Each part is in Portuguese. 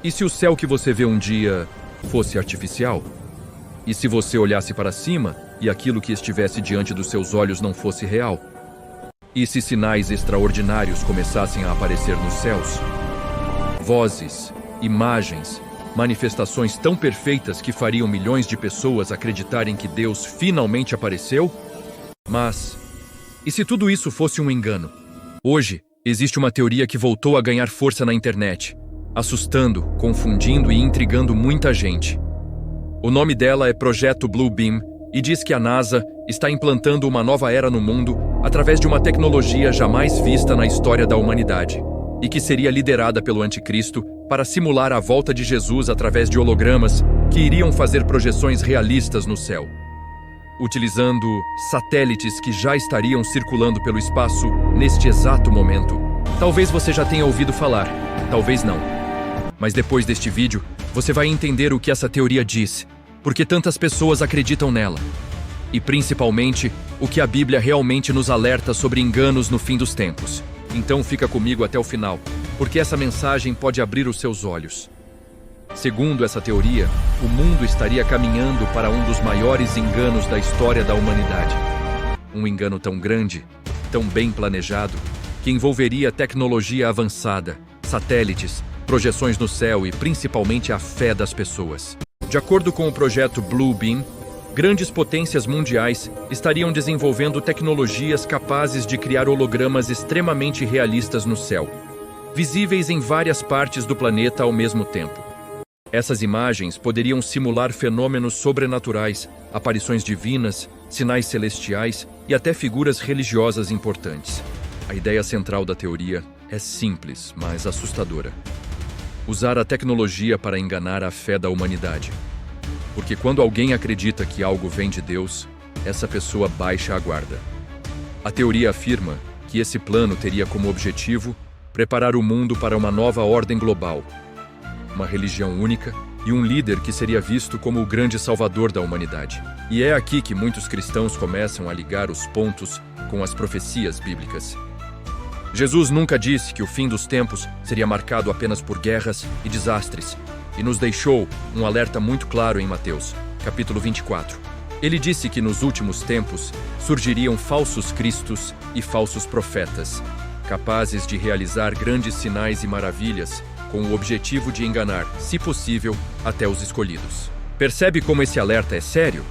E se o céu que você vê um dia fosse artificial? E se você olhasse para cima e aquilo que estivesse diante dos seus olhos não fosse real? E se sinais extraordinários começassem a aparecer nos céus? Vozes, imagens, manifestações tão perfeitas que fariam milhões de pessoas acreditarem que Deus finalmente apareceu? Mas, e se tudo isso fosse um engano? Hoje, existe uma teoria que voltou a ganhar força na internet, assustando, confundindo e intrigando muita gente. O nome dela é Projeto Blue Beam e diz que a NASA está implantando uma nova era no mundo através de uma tecnologia jamais vista na história da humanidade e que seria liderada pelo Anticristo para simular a volta de Jesus através de hologramas que iriam fazer projeções realistas no céu, utilizando satélites que já estariam circulando pelo espaço neste exato momento. Talvez você já tenha ouvido falar, talvez não. Mas depois deste vídeo, você vai entender o que essa teoria diz, porque tantas pessoas acreditam nela. E principalmente, o que a Bíblia realmente nos alerta sobre enganos no fim dos tempos. Então fica comigo até o final, porque essa mensagem pode abrir os seus olhos. Segundo essa teoria, o mundo estaria caminhando para um dos maiores enganos da história da humanidade. Um engano tão grande, tão bem planejado, que envolveria tecnologia avançada, satélites, projeções no céu e principalmente a fé das pessoas. De acordo com o projeto Blue Beam, grandes potências mundiais estariam desenvolvendo tecnologias capazes de criar hologramas extremamente realistas no céu, visíveis em várias partes do planeta ao mesmo tempo. Essas imagens poderiam simular fenômenos sobrenaturais, aparições divinas, sinais celestiais e até figuras religiosas importantes. A ideia central da teoria é simples, mas assustadora. Usar a tecnologia para enganar a fé da humanidade. Porque quando alguém acredita que algo vem de Deus, essa pessoa baixa a guarda. A teoria afirma que esse plano teria como objetivo preparar o mundo para uma nova ordem global, uma religião única e um líder que seria visto como o grande salvador da humanidade. E é aqui que muitos cristãos começam a ligar os pontos com as profecias bíblicas. Jesus nunca disse que o fim dos tempos seria marcado apenas por guerras e desastres, e nos deixou um alerta muito claro em Mateus, capítulo 24. Ele disse que nos últimos tempos surgiriam falsos cristos e falsos profetas, capazes de realizar grandes sinais e maravilhas com o objetivo de enganar, se possível, até os escolhidos. Percebe como esse alerta é sério?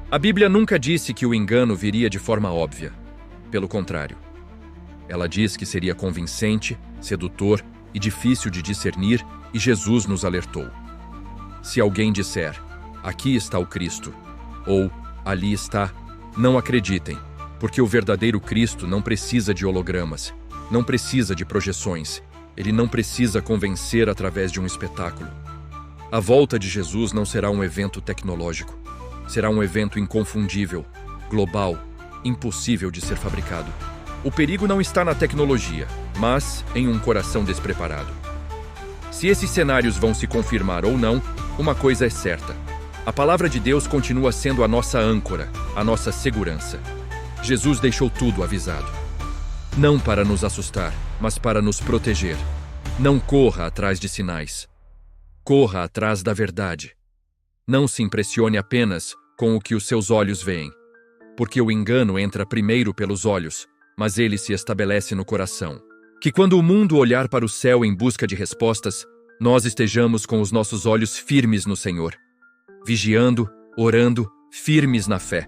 A Bíblia nunca disse que o engano viria de forma óbvia. Pelo contrário. Ela diz que seria convincente, sedutor e difícil de discernir, e Jesus nos alertou. Se alguém disser, aqui está o Cristo, ou ali está, não acreditem, porque o verdadeiro Cristo não precisa de hologramas, não precisa de projeções, ele não precisa convencer através de um espetáculo. A volta de Jesus não será um evento tecnológico, será um evento inconfundível, global, impossível de ser fabricado. O perigo não está na tecnologia, mas em um coração despreparado. Se esses cenários vão se confirmar ou não, uma coisa é certa. A palavra de Deus continua sendo a nossa âncora, a nossa segurança. Jesus deixou tudo avisado. Não para nos assustar, mas para nos proteger. Não corra atrás de sinais. Corra atrás da verdade. Não se impressione apenas com o que os seus olhos veem, porque o engano entra primeiro pelos olhos, mas ele se estabelece no coração. Que quando o mundo olhar para o céu em busca de respostas, nós estejamos com os nossos olhos firmes no Senhor, vigiando, orando, firmes na fé.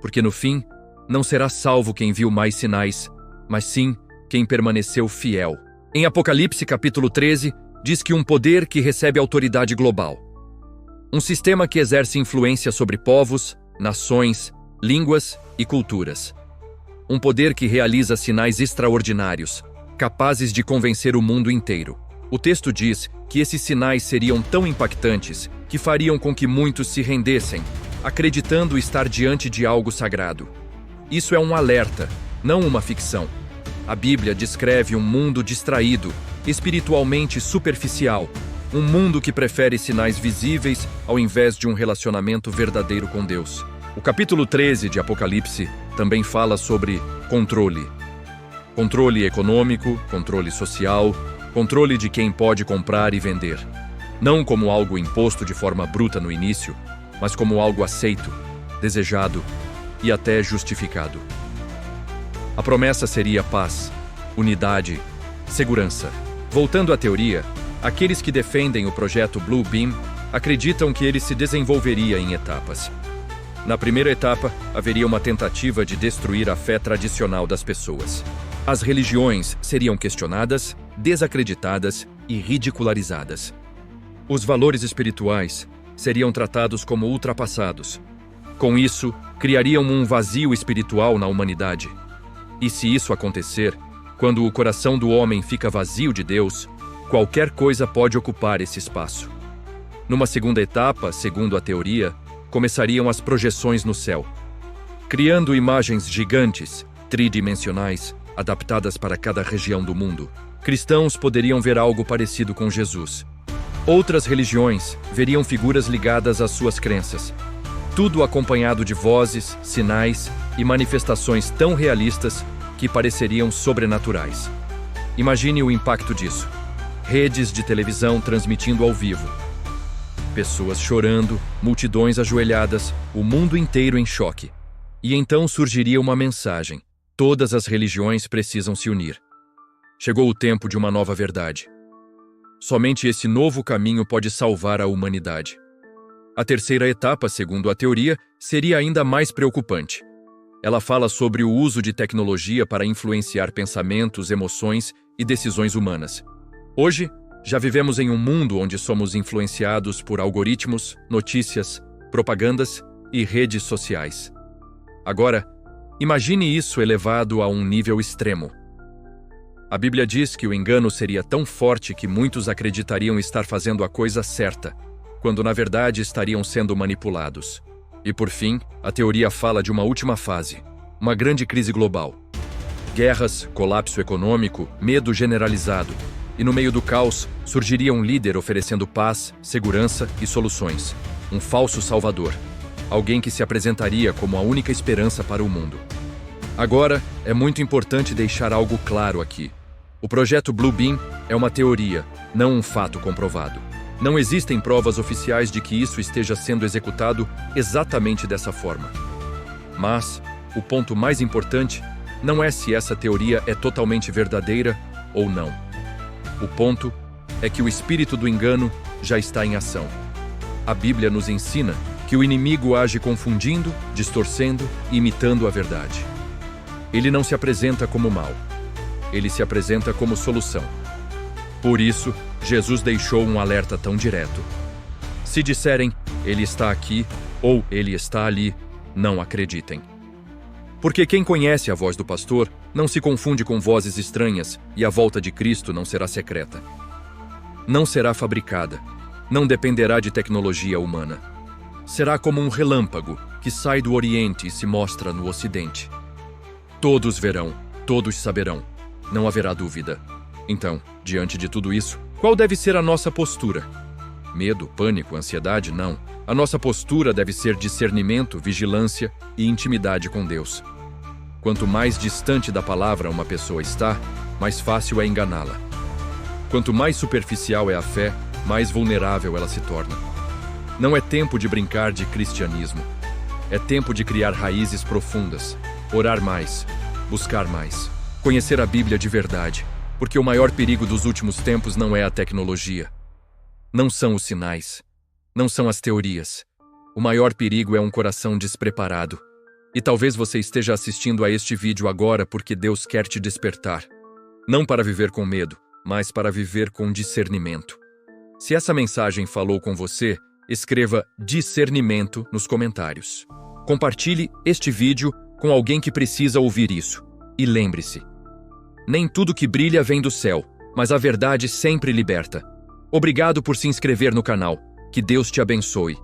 Porque no fim, não será salvo quem viu mais sinais, mas sim quem permaneceu fiel. Em Apocalipse capítulo 13, diz que um poder que recebe autoridade global. Um sistema que exerce influência sobre povos, nações, línguas e culturas. Um poder que realiza sinais extraordinários, capazes de convencer o mundo inteiro. O texto diz que esses sinais seriam tão impactantes que fariam com que muitos se rendessem, acreditando estar diante de algo sagrado. Isso é um alerta, não uma ficção. A Bíblia descreve um mundo distraído, espiritualmente superficial, um mundo que prefere sinais visíveis ao invés de um relacionamento verdadeiro com Deus. O capítulo 13 de Apocalipse também fala sobre controle. Controle econômico, controle social, Controle de quem pode comprar e vender. Não como algo imposto de forma bruta no início, mas como algo aceito, desejado e até justificado. A promessa seria paz, unidade, segurança. Voltando à teoria, aqueles que defendem o projeto Blue Beam acreditam que ele se desenvolveria em etapas. Na primeira etapa, haveria uma tentativa de destruir a fé tradicional das pessoas. As religiões seriam questionadas, desacreditadas e ridicularizadas. Os valores espirituais seriam tratados como ultrapassados. Com isso, criariam um vazio espiritual na humanidade. E se isso acontecer, quando o coração do homem fica vazio de Deus, qualquer coisa pode ocupar esse espaço. Numa segunda etapa, segundo a teoria, começariam as projeções no céu. Criando imagens gigantes, tridimensionais, adaptadas para cada região do mundo, cristãos poderiam ver algo parecido com Jesus. Outras religiões veriam figuras ligadas às suas crenças. Tudo acompanhado de vozes, sinais e manifestações tão realistas que pareceriam sobrenaturais. Imagine o impacto disso. Redes de televisão transmitindo ao vivo. Pessoas chorando, multidões ajoelhadas, o mundo inteiro em choque. E então surgiria uma mensagem: todas as religiões precisam se unir. Chegou o tempo de uma nova verdade. Somente esse novo caminho pode salvar a humanidade. A terceira etapa, segundo a teoria, seria ainda mais preocupante. Ela fala sobre o uso de tecnologia para influenciar pensamentos, emoções e decisões humanas. Hoje, já vivemos em um mundo onde somos influenciados por algoritmos, notícias, propagandas e redes sociais. Agora, imagine isso elevado a um nível extremo. A Bíblia diz que o engano seria tão forte que muitos acreditariam estar fazendo a coisa certa, quando na verdade estariam sendo manipulados. E por fim, a teoria fala de uma última fase, uma grande crise global. Guerras, colapso econômico, medo generalizado. E no meio do caos, surgiria um líder oferecendo paz, segurança e soluções. Um falso salvador. Alguém que se apresentaria como a única esperança para o mundo. Agora, é muito importante deixar algo claro aqui. O projeto Blue Beam é uma teoria, não um fato comprovado. Não existem provas oficiais de que isso esteja sendo executado exatamente dessa forma. Mas, o ponto mais importante não é se essa teoria é totalmente verdadeira ou não. O ponto é que o espírito do engano já está em ação. A Bíblia nos ensina que o inimigo age confundindo, distorcendo e imitando a verdade. Ele não se apresenta como mal. Ele se apresenta como solução. Por isso, Jesus deixou um alerta tão direto. Se disserem, ele está aqui ou ele está ali, não acreditem. Porque quem conhece a voz do pastor não se confunde com vozes estranhas e a volta de Cristo não será secreta. Não será fabricada. Não dependerá de tecnologia humana. Será como um relâmpago que sai do Oriente e se mostra no Ocidente. Todos verão, todos saberão. Não haverá dúvida. Então, diante de tudo isso, qual deve ser a nossa postura? Medo, pânico, ansiedade? Não. A nossa postura deve ser discernimento, vigilância e intimidade com Deus. Quanto mais distante da palavra uma pessoa está, mais fácil é enganá-la. Quanto mais superficial é a fé, mais vulnerável ela se torna. Não é tempo de brincar de cristianismo. É tempo de criar raízes profundas, orar mais, buscar mais, conhecer a Bíblia de verdade, porque o maior perigo dos últimos tempos não é a tecnologia. Não são os sinais. Não são as teorias. O maior perigo é um coração despreparado. E talvez você esteja assistindo a este vídeo agora porque Deus quer te despertar. Não para viver com medo, mas para viver com discernimento. Se essa mensagem falou com você, escreva discernimento nos comentários. Compartilhe este vídeo com alguém que precisa ouvir isso. E lembre-se, nem tudo que brilha vem do céu, mas a verdade sempre liberta. Obrigado por se inscrever no canal. Que Deus te abençoe.